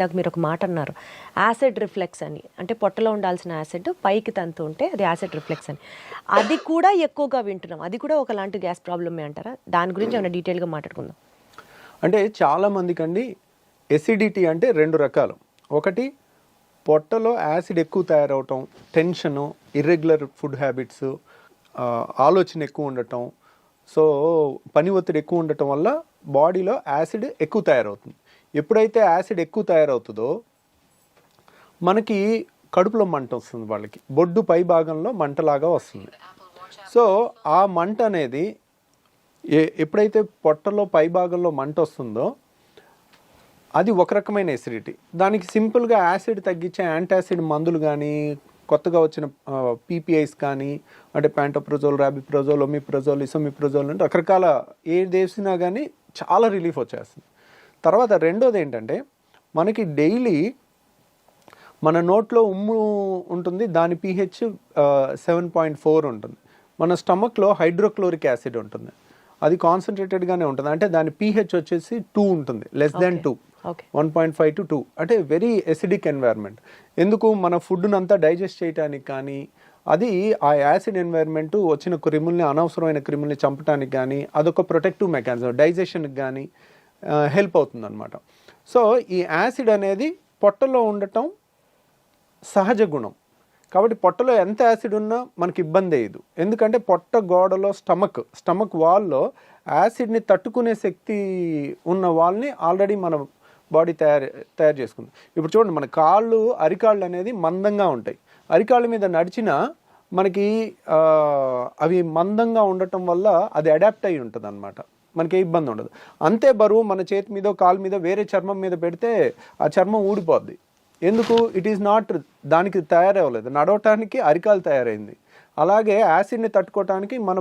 నాకు మీరు ఒక మాట అన్నారు, యాసిడ్ రిఫ్లెక్స్ అని. అంటే పొట్టలో ఉండాల్సిన యాసిడ్ పైకి తంతు ఉంటే అది యాసిడ్ రిఫ్లెక్స్ అని. అది కూడా ఎక్కువగా వింటున్నాం. అది కూడా ఒకలాంటి గ్యాస్ ప్రాబ్లమే అంటారా? దాని గురించి ఏమైనా డీటెయిల్గా మాట్లాడుకుందాం. అంటే చాలామందికి అండి ఎసిడిటీ అంటే రెండు రకాలు. ఒకటి పొట్టలో యాసిడ్ ఎక్కువ తయారవటం, టెన్షను, ఇర్రెగ్యులర్ ఫుడ్ హ్యాబిట్స్, ఆలోచన ఎక్కువ ఉండటం, సో పని ఒత్తిడి ఎక్కువ ఉండటం వల్ల బాడీలో యాసిడ్ ఎక్కువ తయారవుతుంది. ఎప్పుడైతే యాసిడ్ ఎక్కువ తయారవుతుందో మనకి కడుపులో మంట వస్తుంది, వాళ్ళకి బొడ్డు పై భాగంలో మంటలాగా వస్తుంది. సో ఆ మంట అనేది ఎప్పుడైతే పొట్టలో పై భాగంలో మంట వస్తుందో అది ఒక రకమైన ఎసిడిటీ. దానికి సింపుల్గా యాసిడ్ తగ్గించే యాంటాసిడ్ మందులు కానీ, కొత్తగా వచ్చిన పీపీఐస్ కానీ, అంటే ప్యాంటోప్రజోల్, రాబిప్రజోల్, ఒమిప్రజోల్, ఇసోమిప్రజోల్ అంటే రకరకాల ఏది వేసినా కానీ చాలా రిలీఫ్ వచ్చేస్తుంది. తర్వాత రెండోది ఏంటంటే మనకి డైలీ మన నోట్లో ఉమ్ము ఉంటుంది, దాని pH 7.4 ఉంటుంది. మన స్టమక్లో హైడ్రోక్లోరిక్ యాసిడ్ ఉంటుంది, అది కాన్సన్ట్రేటెడ్గానే ఉంటుంది. అంటే దాని pH వచ్చేసి 2 ఉంటుంది, <2, 1.5 to 2. అంటే వెరీ ఎసిడిక్ ఎన్వైర్న్మెంట్. ఎందుకు మన ఫుడ్ను అంతా డైజెస్ట్ చేయడానికి కానీ, అది ఆ యాసిడ్ ఎన్వైర్న్మెంట్ వచ్చిన క్రిముల్ని, అనవసరమైన క్రిముల్ని చంపడానికి కానీ అదొక ప్రొటెక్టివ్ మెకానిజం, డైజెషన్కి కానీ హెల్ప్ అవుతుంది అనమాట. సో ఈ యాసిడ్ అనేది పొట్టలో ఉండటం సహజ గుణం. కాబట్టి పొట్టలో ఎంత యాసిడ్ ఉన్నా మనకి ఇబ్బంది అయ్యదు. ఎందుకంటే పొట్ట గోడలో స్టమక్ వాల్లో యాసిడ్ని తట్టుకునే శక్తి ఉన్న వాల్ని ఆల్రెడీ మన బాడీ తయారు చేసుకుంది. ఇప్పుడు చూడండి, మన కాళ్ళు, అరికాళ్ళు అనేది మందంగా ఉంటాయి. అరికాళ్ళ మీద నడిచినా మనకి అవి మందంగా ఉండటం వల్ల అది అడాప్ట్ అయి ఉంటుంది అనమాట, మనకి ఏ ఇబ్బంది ఉండదు. అంతే బరువు మన చేతి మీద, కాలు మీద, వేరే చర్మం మీద పెడితే ఆ చర్మం ఊడిపోద్ది. ఎందుకు? ఇట్ ఈస్ నాట్, దానికి తయారవ్వలేదు, నడవటానికి అరికాలు తయారైంది. అలాగే యాసిడ్ని తట్టుకోవటానికి మన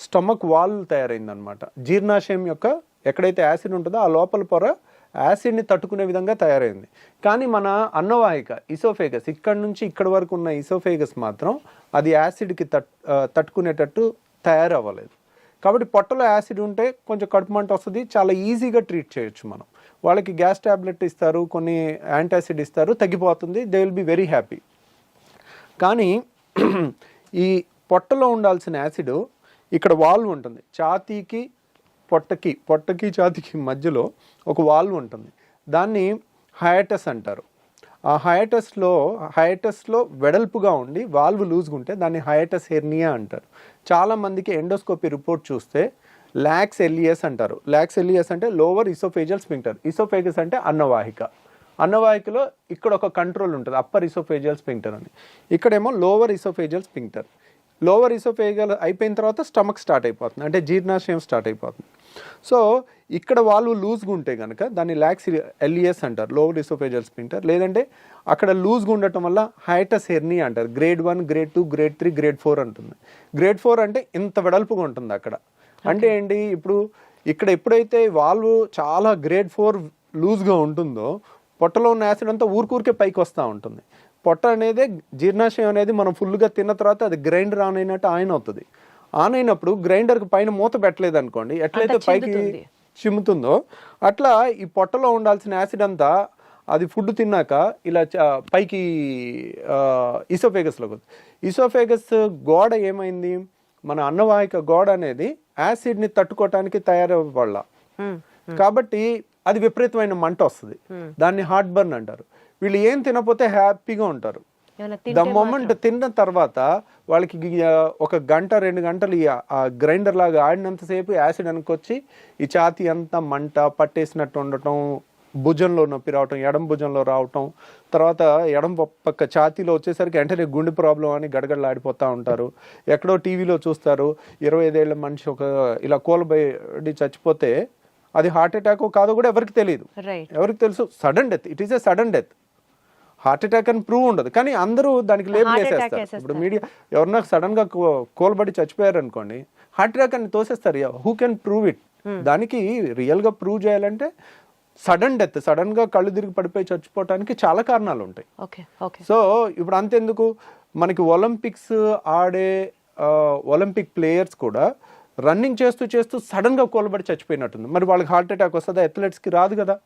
స్టమక్ వాల్ తయారైంది అనమాట. జీర్ణాశయం యొక్క ఎక్కడైతే యాసిడ్ ఉంటుందో ఆ లోపల పొర యాసిడ్ని తట్టుకునే విధంగా తయారైంది. కానీ మన అన్నవాహిక, ఇసోఫేగస్, ఇక్కడ నుంచి ఇక్కడ వరకు ఉన్న ఇసోఫేగస్ మాత్రం అది యాసిడ్కి తట్టుకునేటట్టు తయారవ్వలేదు. కాబట్టి పొట్టలో యాసిడ్ ఉంటే కొంచెం కడుపు మంట వస్తుంది, చాలా ఈజీగా ట్రీట్ చేయొచ్చు మనం. వాళ్ళకి గ్యాస్ ట్యాబ్లెట్ ఇస్తారు, కొన్ని యాంటాసిడ్ ఇస్తారు, తగ్గిపోతుంది, they will be very happy. కానీ ఈ పొట్టలో ఉండాల్సిన యాసిడ్ ఇక్కడ వాల్వ్ ఉంటుంది, ఛాతీకి పొట్టకి ఛాతీకి మధ్యలో ఒక వాల్వ్ ఉంటుంది, దాన్ని హయాటస్ అంటారు. ఆ హయాటస్లో వెడల్పుగా ఉండి వాల్వ్ లూజ్గా ఉంటే దాన్ని హయాటస్ హెర్నియా అంటారు. చాలామందికి ఎండోస్కోపీ రిపోర్ట్ చూస్తే లాక్స్ ఎలియస్ అంటారు. లాక్స్ ఎలియస్ అంటే లోవర్ ఇసోఫేజియల్ స్పింక్టర్. ఇసోఫేగస్ అంటే అన్నవాహికలో ఇక్కడ ఒక కంట్రోల్ ఉంటుంది, అప్పర్ ఇసోఫేజియల్ స్పింక్టర్ అని. ఇక్కడేమో lower oesophageal sphincter. Lower oesophageal అయిపోయిన తర్వాత స్టమక్ స్టార్ట్ అయిపోతుంది, అంటే జీర్ణాశయం స్టార్ట్ అయిపోతుంది. సో ఇక్కడ వాళ్ళు లూజ్గా ఉంటే కనుక దాన్ని లాక్స్ ఎలియస్ అంటారు, లోవర్ ఇసోఫేజియల్ స్పింక్టర్. లేదంటే అక్కడ లూజ్గా ఉండటం వల్ల హయాటస్ హెర్నియా అంటారు. గ్రేడ్ 1, గ్రేడ్ 2, గ్రేడ్ 3, గ్రేడ్ 4 అంటుంది. గ్రేడ్ 4 అంటే ఇంత వెడల్పుగా ఉంటుంది అక్కడ. అంటే ఏంటి, ఇప్పుడు ఇక్కడ ఎప్పుడైతే వాల్వ్ చాలా గ్రేడ్ 4 లూజ్గా ఉంటుందో పొట్టలో ఉన్న యాసిడ్ అంతా ఊరికే పైకి వస్తూ ఉంటుంది. పొట్ట అనేది, జీర్ణాశయం అనేది మనం ఫుల్గా తిన్న తర్వాత అది గ్రైండర్ ఆన్ అయినట్టు ఆన్ అవుతుంది. ఆన్ అయినప్పుడు గ్రైండర్కి పైన మూత పెట్టలేదు అనుకోండి, ఎట్లయితే పైకి చిమ్ముతుందో అట్లా ఈ పొట్టలో ఉండాల్సిన యాసిడ్ అంతా అది ఫుడ్ తిన్నాక ఇలా పైకి ఇసోఫేగస్లోకి వస్తుంది. ఇసోఫేగస్ గోడ ఏమైంది, మన అన్నవాహిక గోడ అనేది యాసిడ్ని తట్టుకోవటానికి తయారవ్వాల, కాబట్టి అది విపరీతమైన మంట వస్తుంది, దాన్ని హార్ట్ బర్న్ అంటారు. వీళ్ళు ఏం తినకపోతే హ్యాపీగా ఉంటారు. ద మొమెంట్ తిన్న తర్వాత వాళ్ళకి ఒక గంట 2 గంటలు ఆ గ్రైండర్ లాగా ఆడినంతసేపు యాసిడ్ అనుకొచ్చి ఈ ఛాతీ అంతా మంట పట్టేసినట్టు ఉండటం, భుజంలో నొప్పి రావటం, ఎడం భుజంలో రావటం, తర్వాత ఎడం పక్క ఛాతీలో వచ్చేసరికి వెంటనే గుండె ప్రాబ్లం అని గడగడలాడిపోతూ ఉంటారు. ఎక్కడో టీవీలో చూస్తారు 25 ఏళ్ల మనిషి ఇలా కూలబడి చచ్చిపోతే అది హార్ట్ అటాక్ కాదో కూడా ఎవరికి తెలియదు. ఎవరికి తెలుసు? Sudden death. It is a sudden death. Heart attack అని ప్రూవ్ ఉండదు, కానీ అందరూ దానికి లేబుల్ వేసేస్తారు. ఇప్పుడు మీడియా ఎవరన్నా సడన్ గా కోల్బడి చచ్చిపోయారు అనుకోండి, హార్ట్ అటాక్ అని తోసేస్తారు. Who can prove it? దానికి రియల్ గా ప్రూవ్ చేయాలంటే సడన్ డెత్, సడన్ గా కళ్ళు తిరిగి పడిపోయి చచ్చిపోవటానికి చాలా కారణాలు ఉంటాయి. సో ఇప్పుడు అంతెందుకు, మనకి ఒలింపిక్స్ ఆడే ఒలింపిక్ ప్లేయర్స్ కూడా రన్నింగ్ చేస్తూ సడన్గా కూలబడి చచ్చిపోయినట్టుంది. మరి వాళ్ళకి హార్ట్ అటాక్ వస్తుందా? అథ్లెట్స్కి రాదు కదా.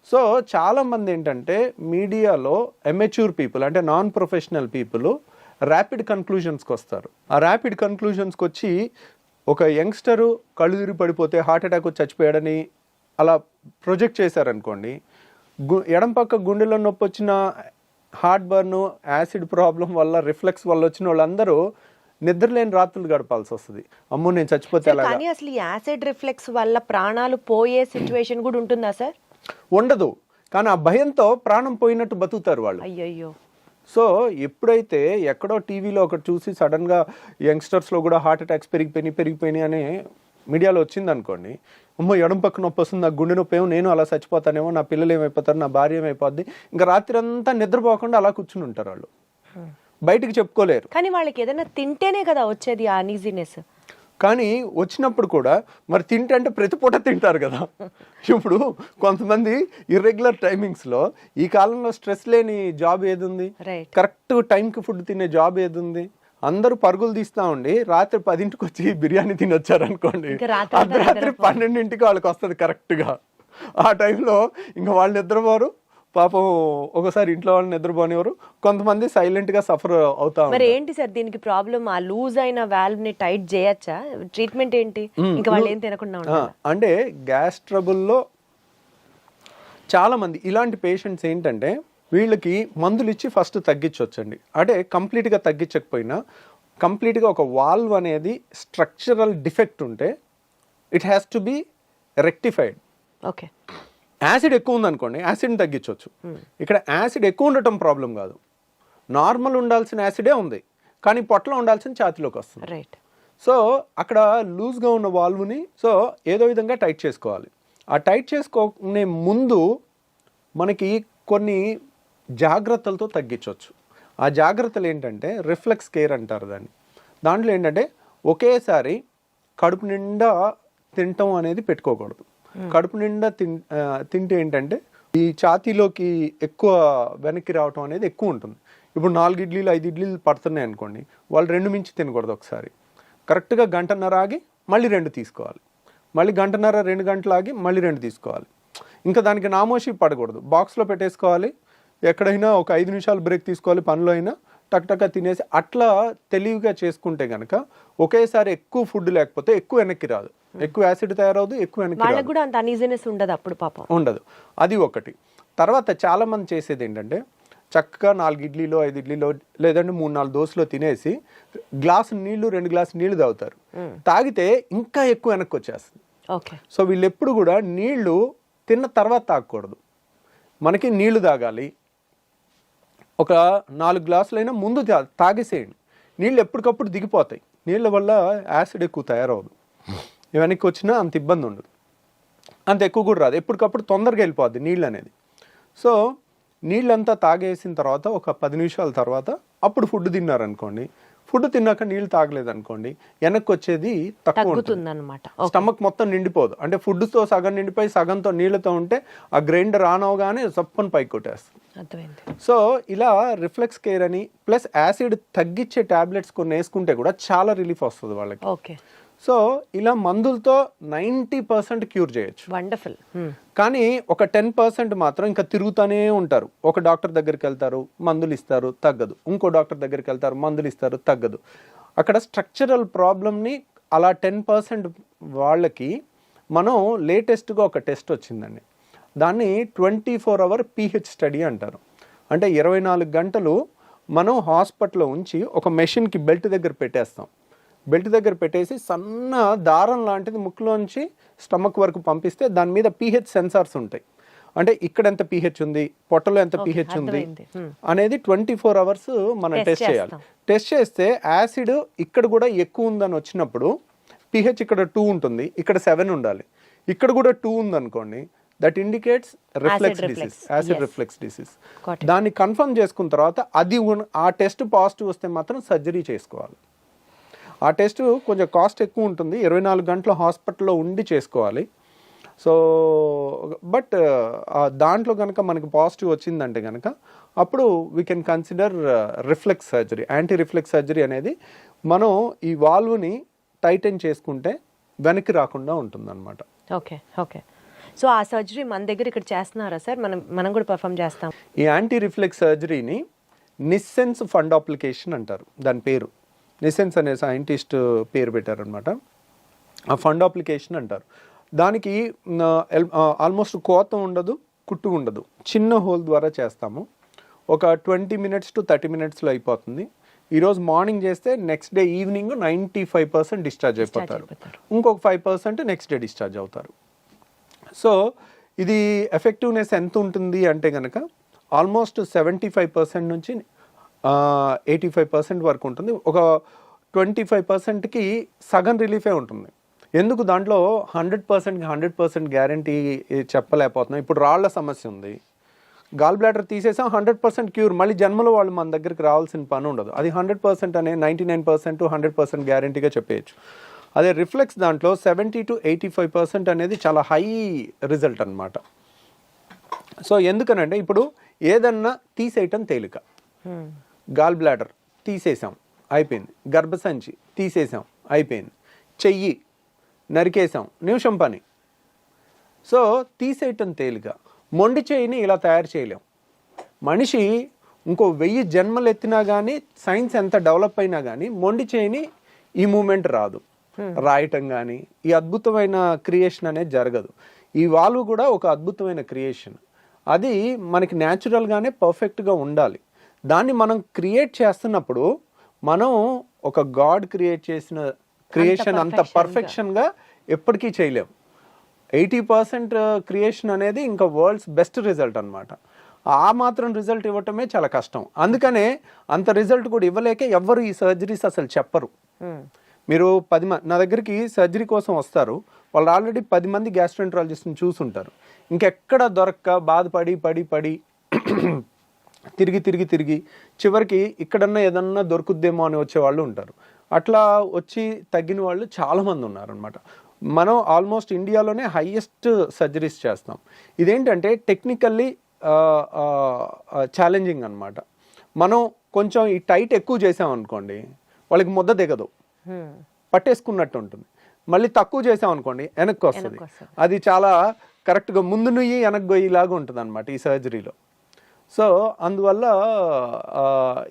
సో చాలామంది ఏంటంటే మీడియాలో ఎమెచ్యూర్ పీపుల్ అంటే నాన్ ప్రొఫెషనల్ పీపుల్ ర్యాపిడ్ కన్క్లూజన్స్కి వస్తారు. ఆ ర్యాపిడ్ కన్క్లూజన్స్కి వచ్చి ఒక యంగ్స్టరు కళ్ళు తిరిగి పడిపోతే హార్ట్ అటాక్ వచ్చి చచ్చిపోయాడని అలా ప్రొజెక్ట్ చేశారనుకోండి, ఎడం పక్క గుండెలో నొప్పి వచ్చిన హార్ట్ బర్న్, యాసిడ్ ప్రాబ్లం వల్ల, రిఫ్లెక్స్ వల్ల వచ్చిన వాళ్ళందరూ నిద్రలేని రాత్రులు గడపాల్సి వస్తుంది. అమ్మో నేను చచ్చిపోతే అలాగా. కానీ అసలు ఈ యాసిడ్ రిఫ్లెక్స్ వల్ల ప్రాణాలు పోయే సిచ్యువేషన్ కూడా ఉంటుందా సార్? ఉండదు, కానీ ఆ భయంతో ప్రాణం పోయినట్టు బతుకుతారు వాళ్ళు. అయ్యయ్యో. సో ఎప్పుడైతే ఎక్కడో టీవీలో ఒకటి చూసి సడన్గా యంగ్స్టర్స్లో కూడా హార్ట్ అటాక్స్ పెరిగిపోయినాయి అని మీడియాలో వచ్చింది అనుకోండి, అమ్మో ఎడం పక్క నొప్పి వస్తుంది, నాకు గుండె నొప్పి ఏమో, నేను అలా చచ్చిపోతానేమో, నా పిల్లలు ఏమైపోతారు, నా భార్య ఏమైపోద్ది, ఇంకా రాత్రి అంతా నిద్రపోకుండా అలా కూర్చుని ఉంటారు వాళ్ళు, బయటికి చెప్పుకోలేరు. కానీ వాళ్ళకి ఏదైనా తింటేనే కదా వచ్చేది ఆ అనీజీనెస్. కానీ వచ్చినప్పుడు కూడా మరి తింటే అంటే ప్రతి పూట తింటారు కదా. ఇప్పుడు కొంతమంది ఇర్రెగ్యులర్ టైమింగ్స్లో, ఈ కాలంలో స్ట్రెస్ లేని జాబ్ ఏది ఉంది, కరెక్ట్ టైంకి ఫుడ్ తినే జాబ్ ఏది ఉంది? అందరూ పరుగులు తీస్తా ఉండి రాత్రి 10ంటికి వచ్చి బిర్యానీ తినొచ్చారనుకోండి, అర్ధరాత్రి 12ంటికి వాళ్ళకి వస్తుంది కరెక్ట్గా. ఆ టైంలో ఇంకా వాళ్ళు నిద్రపోరు, పాపం ఒకసారి ఇంట్లో వాళ్ళు నిద్రపోనివారు, కొంతమంది సైలెంట్గా సఫర్ అవుతా. మరి ఏంటి సార్ దీనికి ప్రాబ్లం? ఆ లూజ్ అయిన వాల్వ్ ని టైట్ చేయొచ్చా? ట్రీట్మెంట్ ఏంటి? ఇంకా వాళ్ళు ఏం తినకుండా ఉంటారు అంటే గ్యాస్ ట్రబుల్లో చాలా మంది ఇలాంటి పేషెంట్స్ ఏంటంటే వీళ్ళకి మందులు ఇచ్చి ఫస్ట్ తగ్గించవచ్చండి. అంటే కంప్లీట్గా తగ్గించకపోయినా కంప్లీట్గా ఒక వాల్వ్ అనేది స్ట్రక్చరల్ డిఫెక్ట్ ఉంటే it has to be rectified. Okay. Acid ఎక్కువ ఉందనుకోండి, యాసిడ్ని తగ్గించవచ్చు. ఇక్కడ యాసిడ్ ఎక్కువ ఉండటం ప్రాబ్లం కాదు, నార్మల్ ఉండాల్సిన యాసిడే ఉంది, కానీ పొట్టలో ఉండాల్సిన ఛాతీలోకి వస్తుంది. రైట్. సో అక్కడ లూజ్గా ఉన్న వాల్వ్ని సో ఏదో విధంగా టైట్ చేసుకోవాలి. ఆ టైట్ చేసుకునే ముందు మనకి కొన్ని జాగ్రత్తలతో తగ్గించవచ్చు. ఆ జాగ్రత్తలు ఏంటంటే రిఫ్లెక్స్ కేర్ అంటారు దాన్ని. దాంట్లో ఏంటంటే ఒకేసారి కడుపు నిండా తినటం అనేది పెట్టుకోకూడదు. కడుపు నిండా తింటే ఏంటంటే ఈ ఛాతీలోకి ఎక్కువ వెనక్కి రావటం అనేది ఎక్కువ ఉంటుంది. ఇప్పుడు 4 ఇడ్లీలు 5 ఇడ్లీలు పడుతున్నాయి అనుకోండి, వాళ్ళు 2 మించి తినకూడదు. ఒకసారి కరెక్ట్గా గంటన్నర ఆగి మళ్ళీ 2 తీసుకోవాలి, మళ్ళీ గంటన్నర 2 గంటలు ఆగి మళ్ళీ 2 తీసుకోవాలి. ఇంకా దానికి నామోషి పడకూడదు, బాక్స్లో పెట్టేసుకోవాలి. ఎక్కడైనా ఒక 5 నిమిషాలు బ్రేక్ తీసుకోవాలి, పనిలో అయినా టక్ తినేసి అట్లా తెలివిగా చేసుకుంటే కనుక ఒకేసారి ఎక్కువ ఫుడ్ లేకపోతే ఎక్కువ వెనక్కి రాదు, ఎక్కువ యాసిడ్ తయారవుదు, ఎక్కువ వెనక్కి వాళ్ళకి కూడా అంత అనీజీనెస్ ఉండదు అప్పుడు పాపం. ఉండదు. అది ఒకటి. తర్వాత చాలా మంది చేసేది ఏంటంటే చక్కగా 4 ఇడ్లీలో 5 ఇడ్లీలో లేదంటే 3-4 దోశలో తినేసి గ్లాసు నీళ్లు 2 గ్లాసు నీళ్లు తాగుతారు. తాగితే ఇంకా ఎక్కువ వెనక్కి వచ్చేస్తుంది. ఓకే. సో వీళ్ళు ఎప్పుడు కూడా నీళ్లు తిన్న తర్వాత తాగకూడదు, మనకి నీళ్లు తాగాలి. ఒక 4 గ్లాసులైనా ముందు తాగేసేయండి. నీళ్ళు ఎప్పటికప్పుడు దిగిపోతాయి, నీళ్ళ వల్ల యాసిడ్ ఎక్కువ తయారవదు, వెనక్కి వచ్చినా అంత ఇబ్బంది ఉండదు, అంత ఎక్కువ కూడా రాదు, ఎప్పటికప్పుడు తొందరగా వెళ్ళిపోద్ది నీళ్ళు అనేది. సో నీళ్ళంతా తాగేసిన తర్వాత ఒక 10 నిమిషాల తర్వాత అప్పుడు ఫుడ్ తిన్నారనుకోండి, ఫుడ్ తిన్నాక నీళ్ళు తాగలేదనుకోండి, వెనక్కి వచ్చేది తక్కువ ఉంటుంది అన్నమాట. స్టమక్ మొత్తం నిండిపోదు, అంటే ఫుడ్తో సగం నిండిపోయి సగంతో నీళ్ళతో ఉంటే ఆ గ్రైండర్ ఆన్ అవగానే సప్పని పైకి కొట్టేస్తుంది. సో ఇలా రిఫ్లెక్స్ కేర్ అని ప్లస్ యాసిడ్ తగ్గించే టాబ్లెట్స్ కొన్ని వేసుకుంటే కూడా చాలా రిలీఫ్ వస్తుంది వాళ్ళకి. ఓకే. సో ఇలా మందులతో 90% క్యూర్ చేయొచ్చు. వండర్ఫుల్. కానీ ఒక 10% మాత్రం ఇంకా తిరుగుతూనే ఉంటారు. ఒక డాక్టర్ దగ్గరికి వెళ్తారు, మందులు ఇస్తారు, తగ్గదు. ఇంకో డాక్టర్ దగ్గరికి వెళ్తారు, మందులు ఇస్తారు, తగ్గదు. అక్కడ స్ట్రక్చరల్ ప్రాబ్లమ్ని అలా 10% వాళ్ళకి మనం లేటెస్ట్గా ఒక టెస్ట్ వచ్చిందండి, దాన్ని 24 hour pH స్టడీ అంటారు. అంటే 24 గంటలు మనం హాస్పిటల్లో ఉంచి ఒక మెషిన్కి బెల్ట్ దగ్గర పెట్టేస్తాం. బెల్ట్ దగ్గర పెట్టేసి సన్న దారం లాంటిది ముక్కులోంచి స్టమక్ వరకు పంపిస్తే దాని మీద pH సెన్సార్స్ ఉంటాయి. అంటే ఇక్కడ ఎంత pH ఉంది, పొట్టలో ఎంత pH ఉంది అనేది 24 hours మనం టెస్ట్ చేయాలి. టెస్ట్ చేస్తే యాసిడ్ ఇక్కడ కూడా ఎక్కువ ఉందని వచ్చినప్పుడు pH ఇక్కడ 2 ఉంటుంది, ఇక్కడ 7 ఉండాలి. ఇక్కడ కూడా 2 ఉందనుకోండి, that indicates reflex disease, acid reflex disease. దాన్ని కన్ఫర్మ్ చేసుకున్న తర్వాత అది ఆ టెస్ట్ పాజిటివ్ వస్తే మాత్రం సర్జరీ చేసుకోవాలి. ఆ టెస్ట్ కొంచెం కాస్ట్ ఎక్కువ ఉంటుంది, 24 గంటల హాస్పిటల్లో ఉండి చేసుకోవాలి. సో బట్ దాంట్లో కనుక మనకి పాజిటివ్ వచ్చిందంటే కనుక అప్పుడు we can consider reflex surgery. Anti reflex surgery అనేది మనం ఈ వాల్వ్ని టైటన్ చేసుకుంటే వెనక్కి రాకుండా ఉంటుందన్నమాట. ఓకే. ఓకే. సో ఆ సర్జరీ మన దగ్గర ఇక్కడ చేస్తున్నారా సార్? మనం కూడా పర్ఫామ్ చేస్తాం. ఈ యాంటీ రిఫ్లెక్స్ సర్జరీని నిస్సెన్స్ ఫండ్ అప్లికేషన్ అంటారు. దాని పేరు నిస్సెన్స్ అనే సైంటిస్ట్ పేరు పెట్టారనమాట. ఆ ఫండ్ అప్లికేషన్ అంటారు. దానికి ఆల్మోస్ట్ కోత ఉండదు, కుట్టు ఉండదు, చిన్న హోల్ ద్వారా చేస్తాము. ఒక 20 minutes to 30 minutesలో అయిపోతుంది. ఈరోజు మార్నింగ్ చేస్తే నెక్స్ట్ డే ఈవినింగ్ 95% డిశ్చార్జ్ అయిపోతారు. ఇంకొక 5% నెక్స్ట్ డే డిశ్చార్జ్ అవుతారు. సో ఇది ఎఫెక్టివ్నెస్ ఎంత ఉంటుంది అంటే కనుక ఆల్మోస్ట్ 75% నుంచి 85% వరకు ఉంటుంది. ఒక 25%కి సగం రిలీఫే ఉంటుంది. ఎందుకు దాంట్లో 100% గ్యారంటీ చెప్పలేకపోతున్నాం. ఇప్పుడు రాళ్ల సమస్య ఉంది, గాల్ బ్లాడర్ తీసేసాం, 100% క్యూర్, మళ్ళీ జన్మలో వాళ్ళు మన దగ్గరికి రావాల్సిన పని ఉండదు. అది 100% అనే 99% 100% గ్యారంటీగా చెప్పేయచ్చు. అదే రిఫ్లెక్స్ దాంట్లో 70 to 85% అనేది చాలా హై రిజల్ట్ అనమాట. సో ఎందుకనంటే ఇప్పుడు ఏదన్నా తీసేయటం తేలిక. గాల్ బ్లాడర్ తీసేసాం, అయిపోయింది. గర్భసంచి తీసేసాం, అయిపోయింది. చెయ్యి నరికేసాం, నిమిషం పని. సో తీసేయటం తేలిక. మొండి చేయిని ఇలా తయారు చేయలేం. మనిషి ఇంకో 1000 జన్మలు ఎత్తినా కానీ, సైన్స్ ఎంత డెవలప్ అయినా కానీ మొండి చేయిని ఈ మూమెంట్ రాదు. రాయటం కానీ ఈ అద్భుతమైన క్రియేషన్ అనేది జరగదు. ఈ వాల్వ్ కూడా ఒక అద్భుతమైన క్రియేషన్. అది మనకి న్యాచురల్గానే పర్ఫెక్ట్గా ఉండాలి. దాన్ని మనం క్రియేట్ చేస్తున్నప్పుడు మనం ఒక గాడ్ క్రియేట్ చేసిన క్రియేషన్ అంత పర్ఫెక్షన్గా ఎప్పటికీ చేయలేం. 80% క్రియేషన్ అనేది ఇంకా వరల్డ్స్ బెస్ట్ రిజల్ట్ అనమాట. ఆ మాత్రం రిజల్ట్ ఇవ్వటమే చాలా కష్టం. అందుకనే అంత రిజల్ట్ కూడా ఇవ్వలేక ఎవ్వరు ఈ సర్జరీస్ అసలు చెప్పరు. మీరు 10 మంది నా దగ్గరికి సర్జరీ కోసం వస్తారు, వాళ్ళు ఆల్రెడీ 10 మంది గ్యాస్ట్రోఎంట్రాలజిస్ట్ని చూసుంటారు. ఇంకెక్కడ దొరక్క బాధపడి పడి పడి తిరిగి చివరికి ఇక్కడన్నా ఏదన్నా దొరుకుద్దేమో అని వచ్చేవాళ్ళు ఉంటారు. అట్లా వచ్చి తగ్గిన వాళ్ళు చాలామంది ఉన్నారనమాట. మనం ఆల్మోస్ట్ ఇండియాలోనే హైయెస్ట్ సర్జరీస్ చేస్తాం. ఇదేంటంటే టెక్నికల్లీ ఛాలెంజింగ్ అనమాట. మనం కొంచెం ఈ టైట్ ఎక్కువ చేసామనుకోండి వాళ్ళకి ముద్ద దిగదు, పట్టేసుకున్నట్టు ఉంటుంది. మళ్ళీ తక్కువ చేసామనుకోండి వెనక్కి వస్తుంది. అది చాలా కరెక్ట్గా ముందు నుయ్యి వెనక్కి గొయ్యిలాగా ఉంటుంది అనమాట ఈ సర్జరీలో. సో అందువల్ల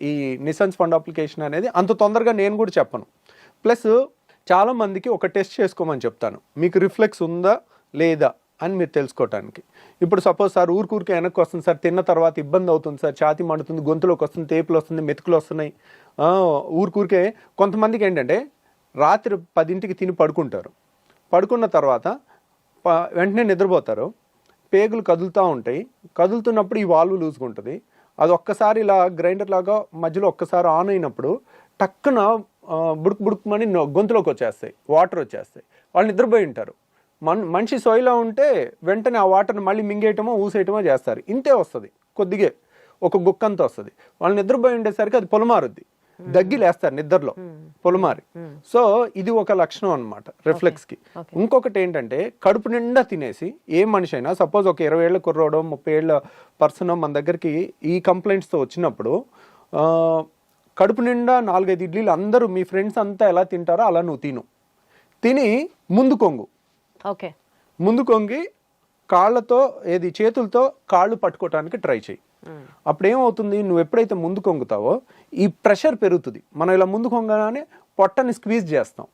ఈ నిస్సెన్స్ ఫండ్ అప్లికేషన్ అనేది అంత తొందరగా నేను కూడా చెప్పను. ప్లస్ చాలామందికి ఒక టెస్ట్ చేసుకోమని చెప్తాను, మీకు రిఫ్లెక్స్ ఉందా లేదా అని మీరు తెలుసుకోవటానికి. ఇప్పుడు సపోజ్ సార్ ఊరికే వెనక్కి వస్తుంది సార్, తిన్న తర్వాత ఇబ్బంది అవుతుంది సార్, ఛాతి మండుతుంది, గొంతులోకి వస్తుంది, తేపులు వస్తుంది, మెతుకులు వస్తున్నాయి. ఊరికే కొంతమందికి ఏంటంటే రాత్రి 10ంటికి తిని పడుకుంటారు, పడుకున్న తర్వాత వెంటనే నిద్రపోతారు, పేగులు కదులుతూ ఉంటాయి, కదులుతున్నప్పుడు ఈ వాల్వ్ లూజ్గా ఉంటుంది. అది ఒక్కసారి ఇలా గ్రైండర్ లాగా మధ్యలో ఒక్కసారి ఆన్ అయినప్పుడు టక్కున బుడుకుమని గొంతులోకి వచ్చేస్తాయి, వాటర్ వచ్చేస్తాయి. వాళ్ళు నిద్రపోయి ఉంటారు. మనిషి సోయిలో ఉంటే వెంటనే ఆ వాటర్ని మళ్ళీ మింగేయటమో ఊసేయటమో చేస్తారు. ఇంతే వస్తుంది, కొద్దిగా ఒక గుక్కంతా వస్తుంది. వాళ్ళు నిద్రపోయి ఉండేసరికి అది పొలమారుద్ది, దగ్గి లేస్తారు నిద్రలో పొలమారి. సో ఇది ఒక లక్షణం అనమాట రిఫ్లెక్స్కి. ఇంకొకటి ఏంటంటే కడుపు నిండా తినేసి ఏ మనిషి అయినా, సపోజ్ ఒక 20 ఏళ్ళ కుర్రోడో 30 ఏళ్ళ పర్సన్ మన దగ్గరికి ఈ కంప్లైంట్స్తో వచ్చినప్పుడు కడుపు నిండా 4-5 ఇడ్లీలు అందరూ మీ ఫ్రెండ్స్ అంతా ఎలా తింటారో అలా నువ్వు తిని ముందు కొంగి కాళ్ళతో చేతులతో కాళ్ళు పట్టుకోవటానికి ట్రై చేయి. అప్పుడు ఏమవుతుంది, నువ్వు ఎప్పుడైతే ముందు కొంగుతావో ఈ ప్రెషర్ పెరుగుతుంది. మనం ఇలా ముందు కొంగగానే పొట్టని స్క్వీజ్ చేస్తాం,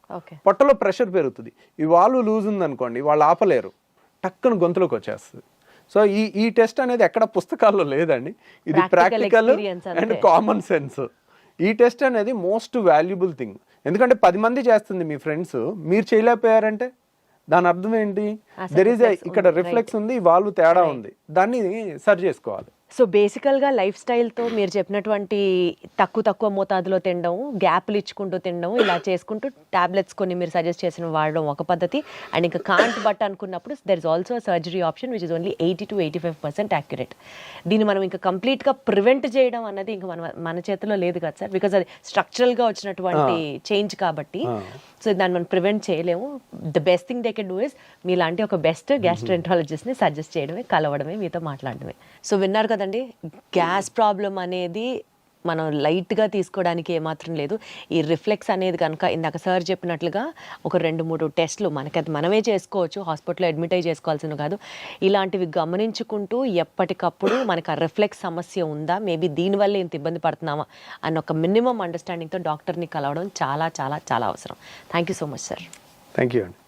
పొట్టలో ప్రెషర్ పెరుగుతుంది. ఈ వాల్వ్ లూజ్ ఉందనుకోండి వాళ్ళు ఆపలేరు, టక్కున గొంతులోకి వచ్చేస్తుంది. సో ఈ టెస్ట్ అనేది ఎక్కడ పుస్తకాల్లో లేదండి, ఇది ప్రాక్టికల్ అండ్ కామన్ సెన్స్. ఈ టెస్ట్ అనేది మోస్ట్ వాల్యుబుల్ థింగ్. ఎందుకంటే 10 మంది చేస్తుంది మీ ఫ్రెండ్స్, మీరు చేయలేకపోయారంటే దాని అర్థం ఏంటి? ఇక్కడ రిఫ్లెక్స్ ఉంది, వాల్వ్ తేడా ఉంది, దాన్ని సరి చేసుకోవాలి. సో బేసికల్గా లైఫ్ స్టైల్తో మీరు చెప్పినటువంటి తక్కువ మోతాదులో తినడం, గ్యాప్లు ఇచ్చుకుంటూ తినడం, ఇలా చేసుకుంటూ టాబ్లెట్స్ కొన్ని మీరు సజెస్ట్ చేసిన వాడడం ఒక పద్ధతి. అండ్ ఇంకా కాంట్ బట్ అనుకున్నప్పుడు there is also surgery option which is only 80 to 85% accurate. దీన్ని మనం ఇంకా కంప్లీట్గా ప్రివెంట్ చేయడం అన్నది ఇంకా మన చేతిలో లేదు కదా సార్, బికాజ్ అది స్ట్రక్చరల్గా వచ్చినటువంటి చేంజ్ కాబట్టి. సో దాన్ని మనం ప్రివెంట్ చేయలేము. The best thing they can do is మీలాంటి ఒక బెస్ట్ గ్యాస్ట్రోఎంట్రాలజిస్ట్ని సజెస్ట్ చేయడమే, కలవడమే, మీతో మాట్లాడడమే. సో విన్నారు కదండి, గ్యాస్ ప్రాబ్లం అనేది మనం లైట్గా తీసుకోవడానికి ఏమాత్రం లేదు. ఈ రిఫ్లెక్స్ అనేది కనుక ఇందాక సార్ చెప్పినట్లుగా ఒక 2-3 టెస్టులు మనకి అది మనమే చేసుకోవచ్చు, హాస్పిటల్లో అడ్మిట్ అయ్యి చేసుకోవాల్సిన కాదు. ఇలాంటివి గమనించుకుంటూ ఎప్పటికప్పుడు మనకు ఆ రిఫ్లెక్స్ సమస్య ఉందా, మేబీ దీనివల్ల ఇంత ఇబ్బంది పడుతున్నామా అన్న ఒక మినిమం అండర్స్టాండింగ్తో డాక్టర్ని కలవడం చాలా చాలా చాలా అవసరం. Thank you so much sir. Thank you అండి.